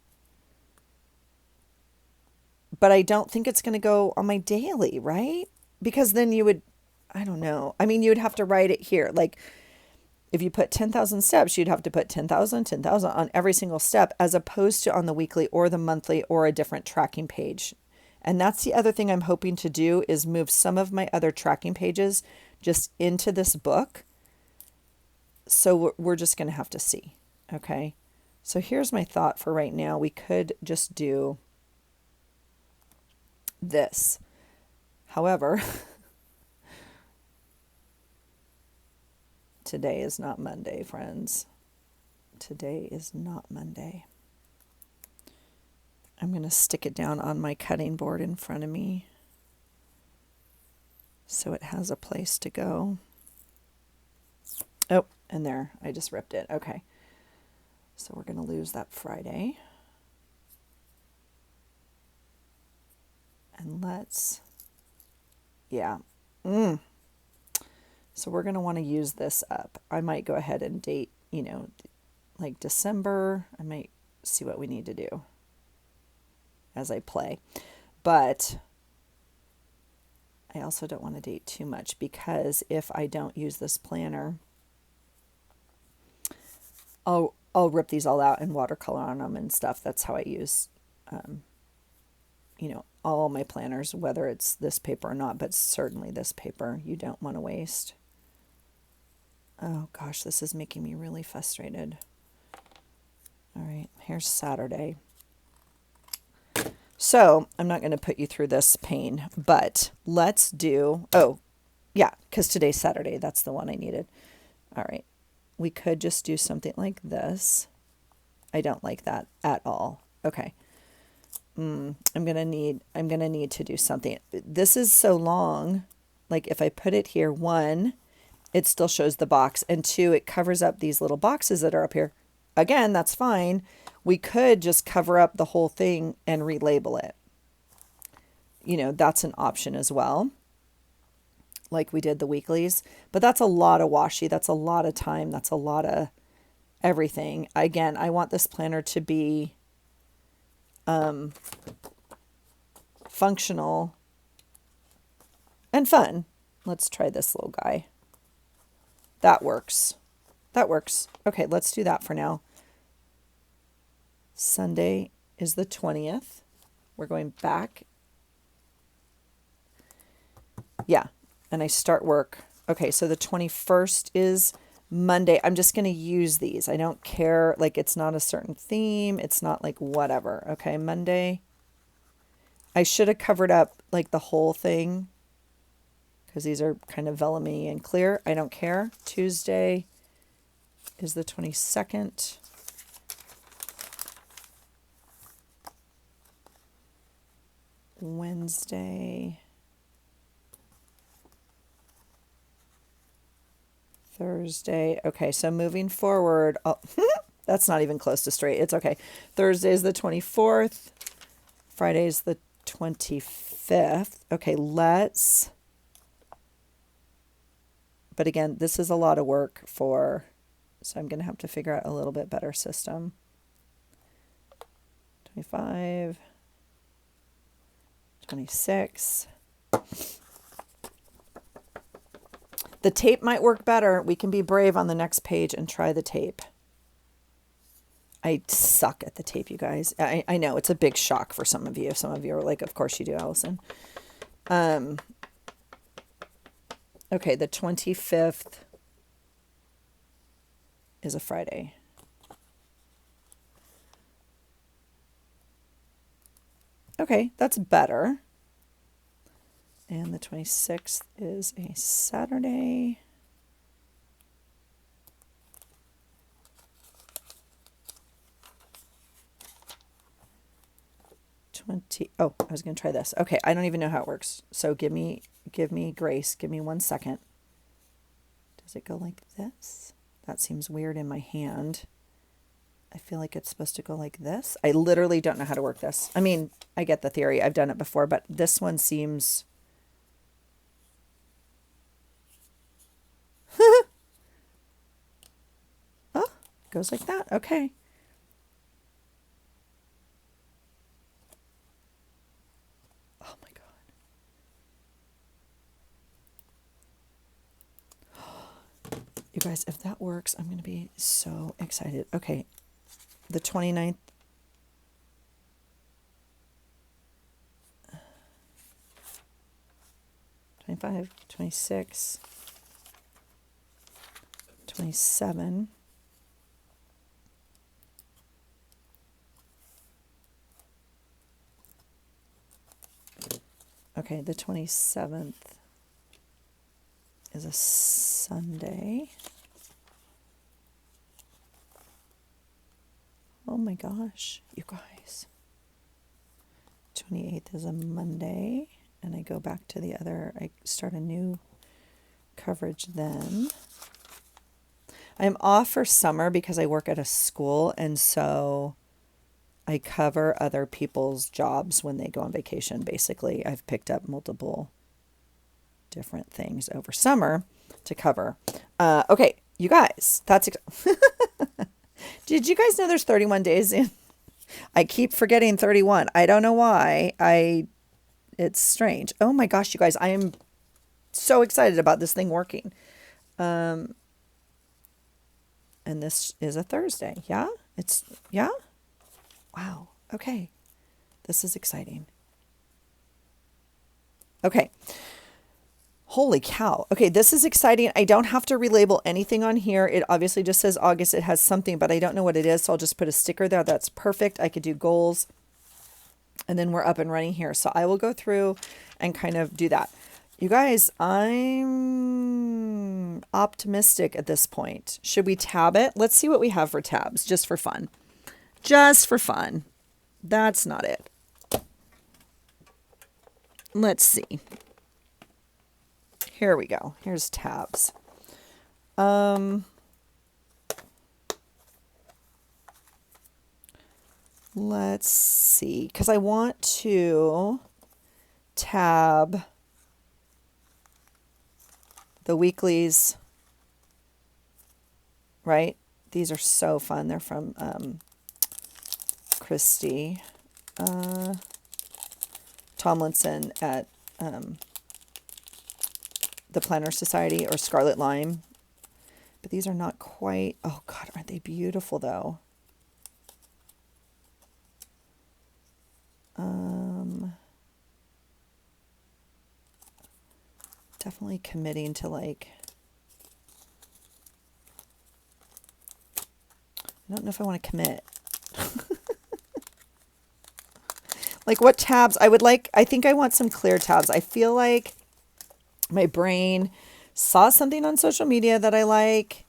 But I don't think it's going to go on my daily, right? Because then you would, I don't know. I mean, you would have to write it here. Like if you put 10,000 steps, you'd have to put 10,000 on every single step, as opposed to on the weekly or the monthly or a different tracking page. And that's the other thing I'm hoping to do, is move some of my other tracking pages just into this book. So we're just going to have to see. Okay. So here's my thought for right now. We could just do this. However, today is not Monday, friends. Today is not Monday. I'm going to stick it down on my cutting board in front of me so it has a place to go. Oh, and there, I just ripped it. Okay. So we're going to lose that Friday. And let's, yeah. So we're going to want to use this up. I might go ahead and date, you know, like December. I might see what we need to do as I play. But I also don't want to date too much, because if I don't use this planner, I'll rip these all out and watercolor on them and stuff. That's how I use, you know, all my planners, whether it's this paper or not, but certainly this paper you don't want to waste. Oh gosh, this is making me really frustrated. All right, here's Saturday. So I'm not going to put you through this pain, but let's do, oh yeah, because today's Saturday. That's the one I needed. All right. We could just do something like this. I don't like that at all. Okay. I'm gonna need to do something. This is so long. Like if I put it here, 1, it still shows the box, and 2, it covers up these little boxes that are up here. Again, that's fine. We could just cover up the whole thing and relabel it. You know, that's an option as well, like we did the weeklies. But that's a lot of washi. That's a lot of time. That's a lot of everything. Again, I want this planner to be functional and fun. Let's try this little guy. That works. That works. Okay, let's do that for now. Sunday is the 20th. We're going back. Yeah. And I start work. Okay, so the 21st is Monday. I'm just going to use these. I don't care. Like, it's not a certain theme. It's not like whatever. Okay, Monday. I should have covered up like the whole thing because these are kind of vellum-y and clear. I don't care. Tuesday is the 22nd. Wednesday. Thursday. Okay, so moving forward, oh, that's not even close to straight. It's okay. Thursday is the 24th. Friday is the 25th. Okay, but again, this is a lot of work so I'm going to have to figure out a little bit better system. 25, 26. The tape might work better. We can be brave on the next page and try the tape. I suck at the tape, you guys. I know it's a big shock for some of you. Some of you are like, of course you do, Allison. Okay, the 25th is a Friday. Okay, that's better. And the 26th is a Saturday. Oh, I was going to try this. Okay, I don't even know how it works. So give me grace. Give me 1 second. Does it go like this? That seems weird in my hand. I feel like it's supposed to go like this. I literally don't know how to work this. I mean, I get the theory. I've done it before, but this one seems... Oh, goes like that. Okay. Oh my God. You guys, if that works, I'm going to be so excited. Okay. The 29th. $25, $26, $27. Okay, the 27th is a Sunday. Oh my gosh, you guys. 28th is a Monday, and I go back to I start a new coverage then. I'm off for summer because I work at a school, and so I cover other people's jobs when they go on vacation. Basically, I've picked up multiple different things over summer to cover. Okay, you guys, did you guys know there's 31 days in? I keep forgetting 31. I don't know why. It's strange. Oh my gosh, you guys, I am so excited about this thing working. And this is a Thursday. Yeah? Yeah? Wow. Okay. This is exciting. Okay. Holy cow. Okay, this is exciting. I don't have to relabel anything on here. It obviously just says August. It has something, but I don't know what it is, so I'll just put a sticker there. That's perfect. I could do goals, and then we're up and running here. So I will go through and kind of do that. You guys, I'm optimistic at this point. Should we tab it? Let's see what we have for tabs, just for fun. Just for fun. That's not it. Let's see. Here we go. Here's tabs. Let's see, because I want to tab the weeklies, right? These are so fun. They're from Christy Tomlinson at the Planner Society, or Scarlet Lime. But these are not quite, oh God, aren't they beautiful though? Definitely committing to like, I don't know if I want to commit. Like what tabs I would like, I think I want some clear tabs. I feel like my brain saw something on social media that I like,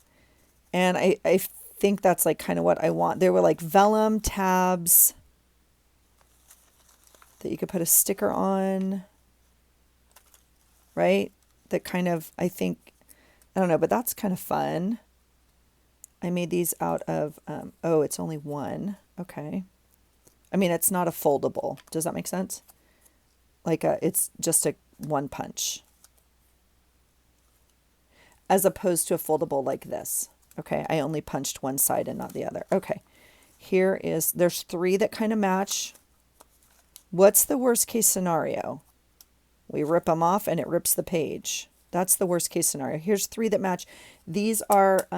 and I think that's like kind of what I want. There were like vellum tabs that you could put a sticker on, right? That kind of, I think, I don't know, but that's kind of fun. I made these out of, oh, it's only one. Okay. I mean, it's not a foldable. Does that make sense? Like it's just a one punch. As opposed to a foldable like this. Okay, I only punched one side and not the other. Okay, there's three that kind of match. What's the worst case scenario? We rip them off and it rips the page. That's the worst case scenario. Here's three that match. These are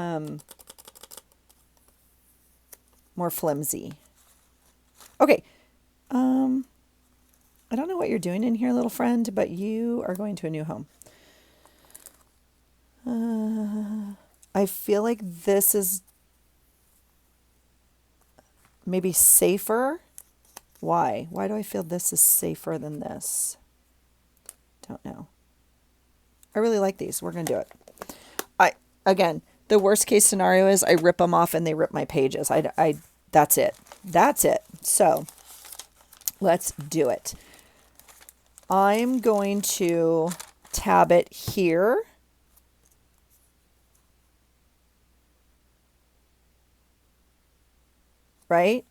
more flimsy. Okay, I don't know what you're doing in here, little friend, but you are going to a new home. I feel like this is maybe safer. Why? Why do I feel this is safer than this? Don't know. I really like these. We're going to do it. Again, the worst case scenario is I rip them off and they rip my pages. That's it. That's it. So let's do it. I'm going to tab it here. Right?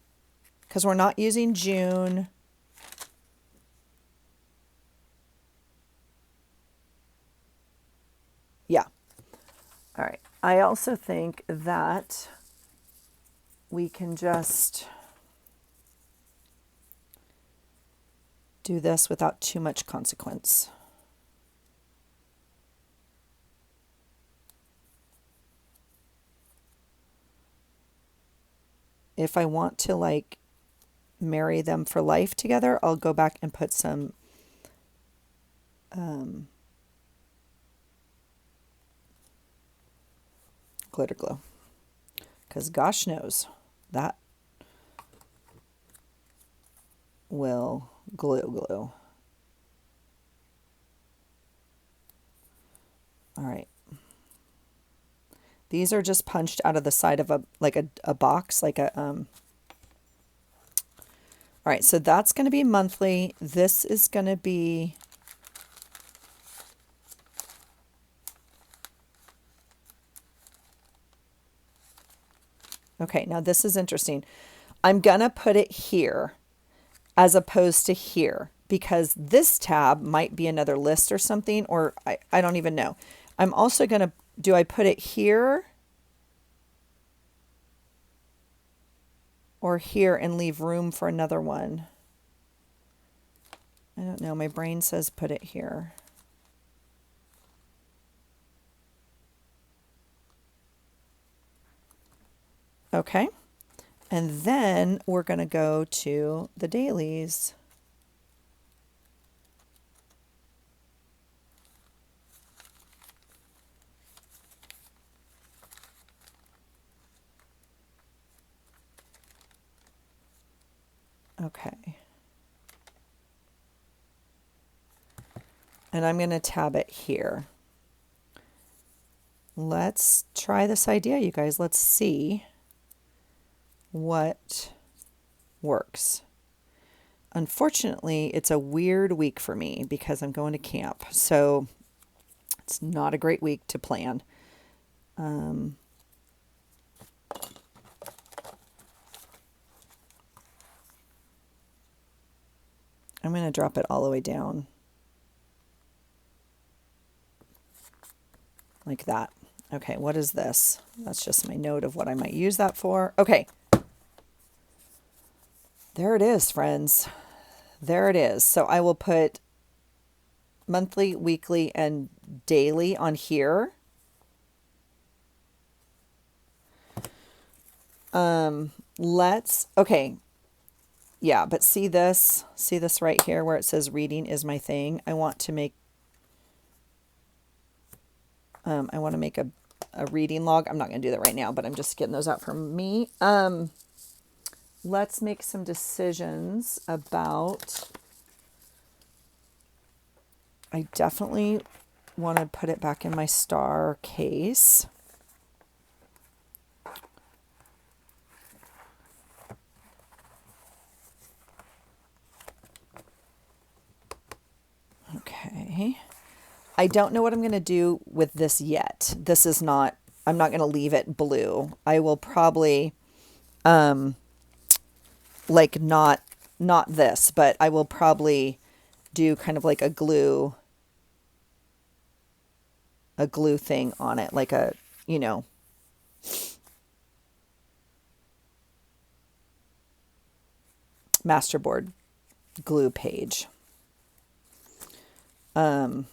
Because we're not using June. Yeah. All right. I also think that we can just do this without too much consequence. If I want to like marry them for life together, I'll go back and put some glitter glue, because gosh knows that will glue. All right. These are just punched out of the side of a box, like a all right, so that's going to be monthly. This is going to be okay, now this is interesting. I'm going to put it here as opposed to here because this tab might be another list or something, or I don't even know. I'm also going to, do I put it here or here and leave room for another one? I don't know. My brain says put it here. Okay. And then we're going to go to the dailies. Okay. And I'm going to tab it here. Let's try this idea, you guys. Let's see what works. Unfortunately, it's a weird week for me because I'm going to camp. So it's not a great week to plan. I'm going to drop it all the way down. Like that. Okay, what is this? That's just my note of what I might use that for. Okay. There it is, friends. There it is. So I will put monthly, weekly, and daily on here. Okay. Yeah, but see this right here where it says reading is my thing. I want to make a reading log. I'm not going to do that right now, but I'm just getting those out for me. Let's make some decisions about, I definitely want to put it back in my star case. Okay. I don't know what I'm going to do with this yet. This is not, I'm not going to leave it blue. I will probably, like not this, but I will probably do kind of like a glue thing on it, like a, you know, masterboard glue page. I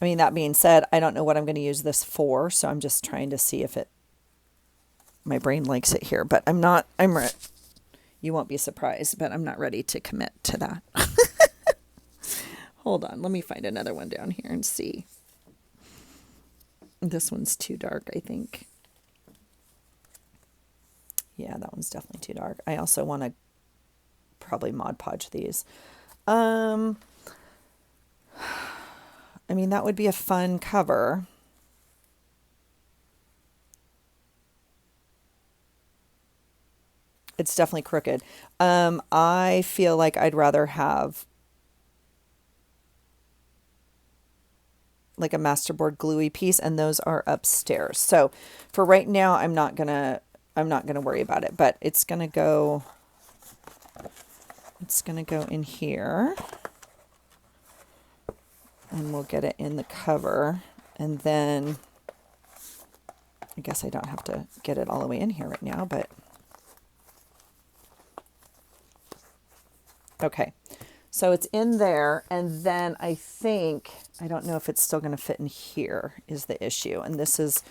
mean, that being said, I don't know what I'm going to use this for, so I'm just trying to see if my brain likes it here, but you won't be surprised, but I'm not ready to commit to that. Hold on, let me find another one down here and see. This one's too dark, I think. Yeah, that one's definitely too dark. I also want to probably Mod Podge these. I mean, that would be a fun cover. It's definitely crooked. I feel like I'd rather have like a masterboard gluey piece, and those are upstairs. So for right now, I'm not gonna worry about it, but it's gonna go in here, and we'll get it in the cover, and then I guess I don't have to get it all the way in here right now, but okay. So it's in there, and then I think, I don't know if it's still going to fit in here is the issue. And this is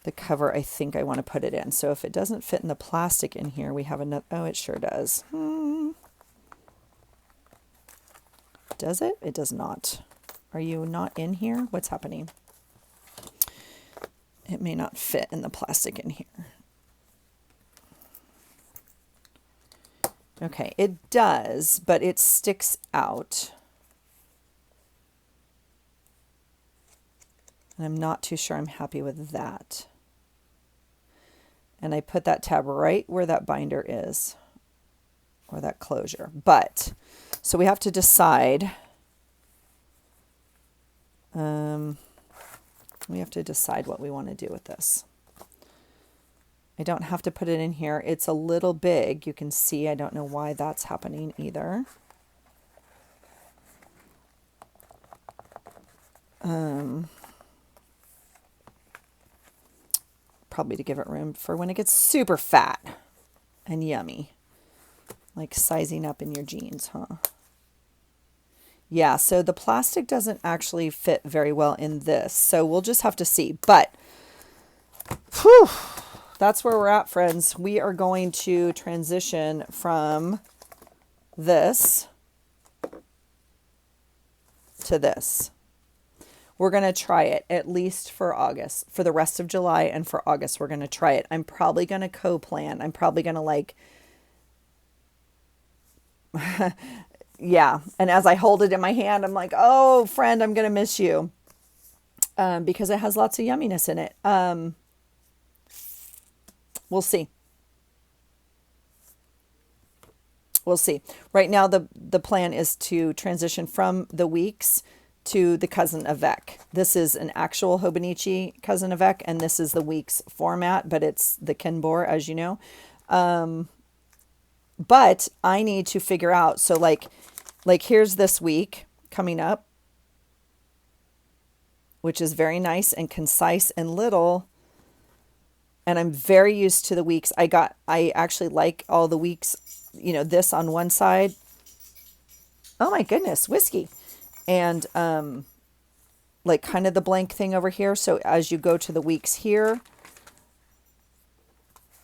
the cover I think I want to put it in. So if it doesn't fit in the plastic in here, we have another, oh, it sure does. Does it? It does not. Are you not in here? What's happening? It may not fit in the plastic in here. Okay, it does, but it sticks out. And I'm not too sure I'm happy with that. And I put that tab right where that binder is, or that closure. But, so we have to decide. We have to decide what we want to do with this. I don't have to put it in here. It's a little big. You can see, I don't know why that's happening either. Probably to give it room for when it gets super fat and yummy. Like sizing up in your jeans, huh? Yeah, so the plastic doesn't actually fit very well in this. So we'll just have to see. But, whew, that's where we're at, friends. We are going to transition from this to this. We're going to try it at least for August. For the rest of July and for August, we're going to try it. I'm probably going to co-plan. I'm probably going to like, yeah. And as I hold it in my hand, I'm like, oh, friend, I'm going to miss you. Because it has lots of yumminess in it. We'll see. We'll see. Right now, the plan is to transition from the weeks to the cousin avec. This is an actual hobonichi cousin avec, and this is the weeks format, but it's the Kenbor, as you know. But I need to figure out, so like here's this week coming up, which is very nice and concise and little. And I'm very used to the weeks. I actually like all the weeks, you know, this on one side. Oh my goodness, whiskey. And like kind of the blank thing over here. So as you go to the weeks here,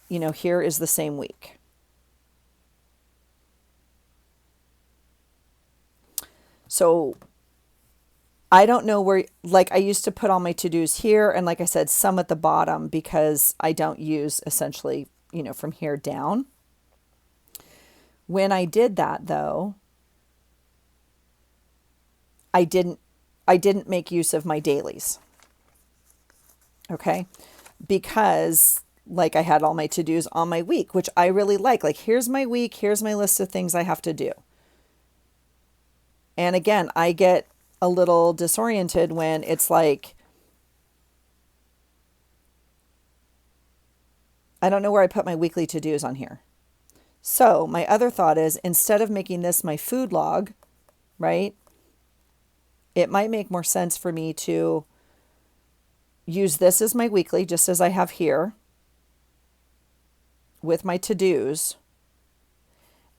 you know, here is the same week. So I don't know where, like I used to put all my to-dos here. And like I said, some at the bottom because I don't use essentially, you know, from here down. When I did that though, I didn't make use of my dailies. Okay. Because like I had all my to-dos on my week, which I really like. Like here's my week, here's my list of things I have to do. And again, I get a little disoriented when it's like, I don't know where I put my weekly to-dos on here. So my other thought is instead of making this my food log, right? It might make more sense for me to use this as my weekly, just as I have here with my to-dos,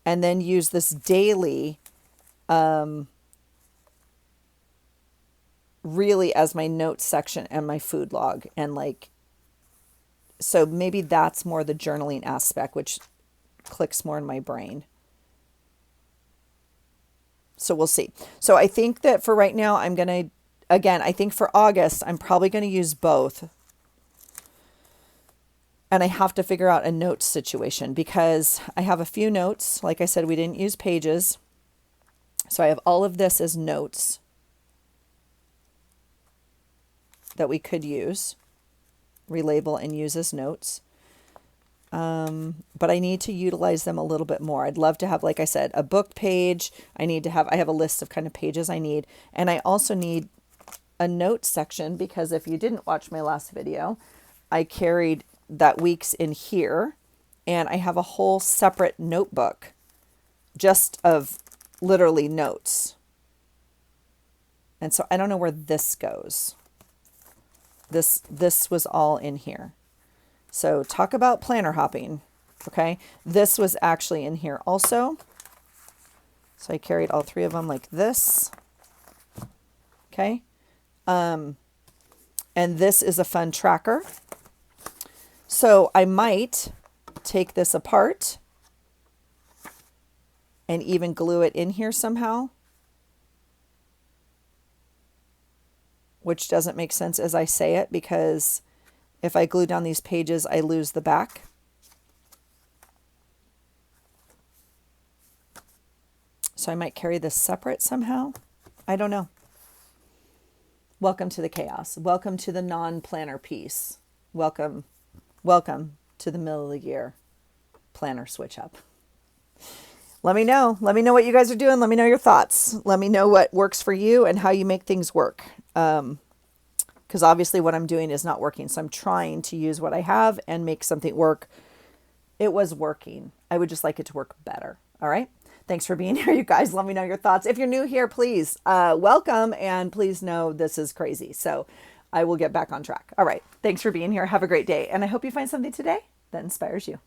and then use this daily really as my notes section and my food log. And like, so maybe that's more the journaling aspect, which clicks more in my brain. So we'll see. So I think that for right now, I'm going to, again, I think for August, I'm probably going to use both. And I have to figure out a notes situation because I have a few notes. Like I said, we didn't use pages. So I have all of this as notes that we could use, relabel and use as notes. But I need to utilize them a little bit more. I'd love to have, like I said, a book page. I have a list of kind of pages I need. And I also need a notes section because if you didn't watch my last video, I carried that weeks in here and I have a whole separate notebook just of literally notes. And so I don't know where this goes. This was all in here. So talk about planner hopping. Okay. This was actually in here also. So I carried all three of them like this. Okay. And this is a fun tracker. So I might take this apart and even glue it in here somehow, which doesn't make sense as I say it because if I glue down these pages, I lose the back. So I might carry this separate somehow. I don't know. Welcome to the chaos. Welcome to the non-planner piece. Welcome to the middle of the year planner switch up. Let me know. Let me know what you guys are doing. Let me know your thoughts. Let me know what works for you and how you make things work. Because obviously what I'm doing is not working. So I'm trying to use what I have and make something work. It was working. I would just like it to work better. All right. Thanks for being here, you guys. Let me know your thoughts. If you're new here, please welcome. And please know this is crazy. So I will get back on track. All right. Thanks for being here. Have a great day. And I hope you find something today that inspires you.